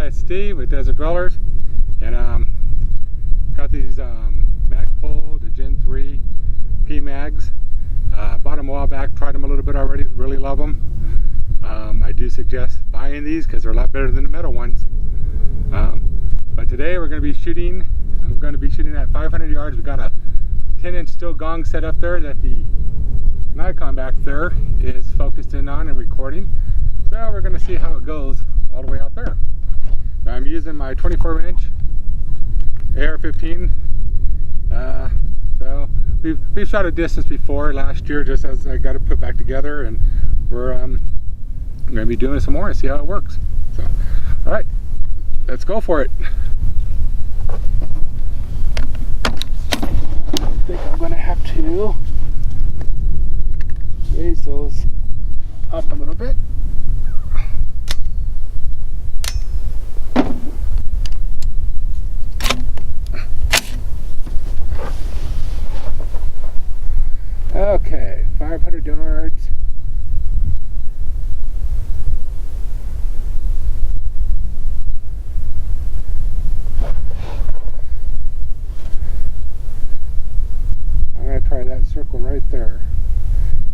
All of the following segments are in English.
it's Steve with Desert Dwellers, and got these Magpul, the Gen 3 Pmags. Bought them a while back, tried them a little bit already, really love them. I do suggest buying these because they're a lot better than the metal ones. But today we're going to be shooting. I'm going to be shooting at 500 yards. We got a 10-inch steel gong set up there that the Nikon back there is focused in on and recording. So we're going to see how it goes all the way out there. Now I'm using my 24-inch AR15. So we've shot a distance before last year, just as I got it put back together, and we're going to be doing some more and see how it works. So, all right, let's go for it. I think I'm going to have to raise those up a little bit. Okay, 500 yards. I'm going to try that circle right there.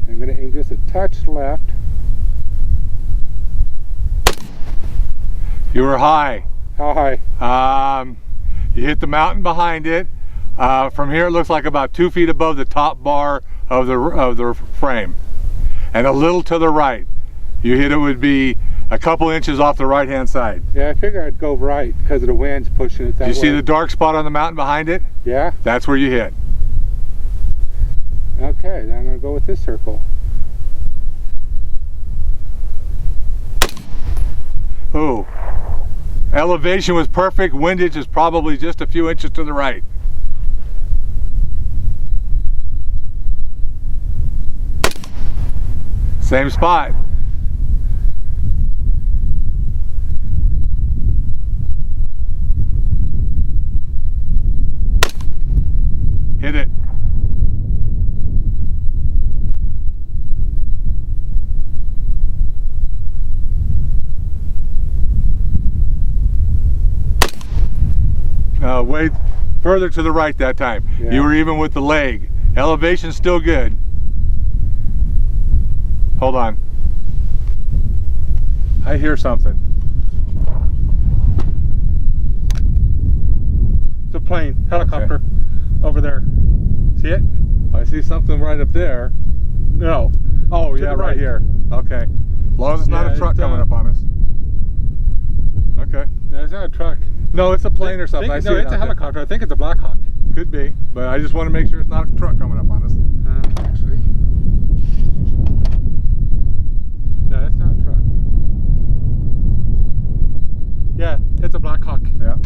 I'm going to aim just a touch left. You were high. How high? You hit the mountain behind it. From here it looks like about 2 feet above the top bar of the frame, and a little to the right. You hit it would be a couple inches off the right hand side. Yeah, I figured I'd go right because of the wind's pushing it that way. You see the dark spot on the mountain behind it? Yeah. That's where you hit. Okay, then I'm going to go with this circle. Ooh. Elevation was perfect. Windage is probably just a few inches to the right. Same spot. Hit it. Way further to the right that time. Yeah. You were even with the leg. Elevation's still good. Hold on. I hear something. It's a plane, helicopter, over there. See it? I see something right up there. No. Oh, yeah, right here. Okay. As long as it's not a truck coming up on us. Okay. No, it's not a truck. No, it's a plane or something. No, it's a helicopter. I think it's a Black Hawk. Could be, but I just want to make sure it's not a truck coming up on us. Actually. No, it's not a truck. Yeah, it's a Black Hawk. Yeah.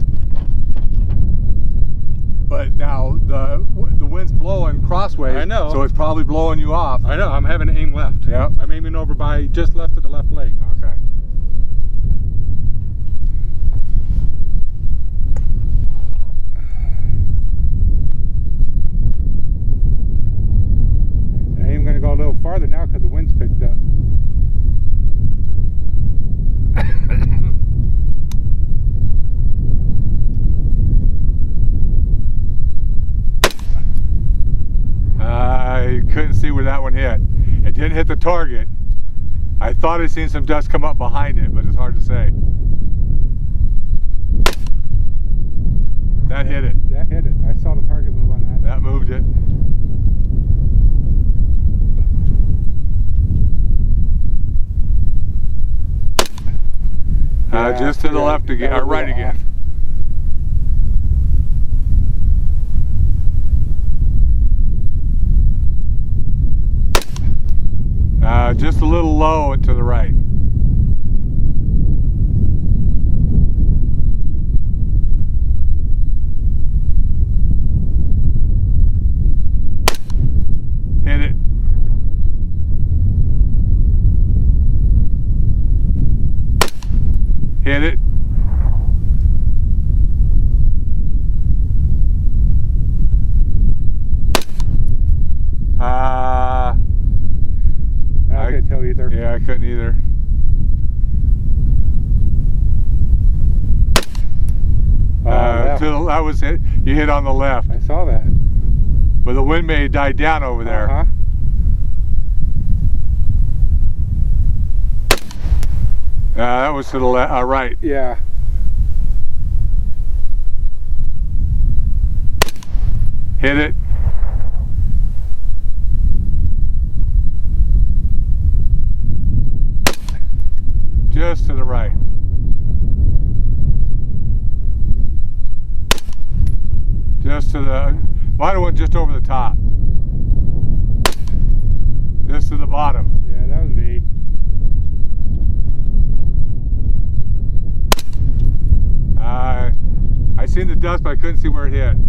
But now the wind's blowing crossways. I know. So it's probably blowing you off. I know. I'm having to aim left. Yeah. I'm aiming over by just left of the left leg. Okay. I'm going to go a little farther now because the wind's picked up. I couldn't see where that one hit. It didn't hit the target. I thought I'd seen some dust come up behind it, but it's hard to say. That hit it. That hit it. I saw the target move on that. That moved it. Just to the left again, or right again. Just a little low and to the right. Hit it. Hit it. I couldn't tell either. Yeah, I couldn't either. that was it. You hit on the left, I saw that. but the wind may have died down over there. Uh-huh. That was to the right. Yeah. Hit it. Just to the right. Just to the, might have went just over the top. Just to the bottom. Yeah, that was me. I seen the dust, but I couldn't see where it hit.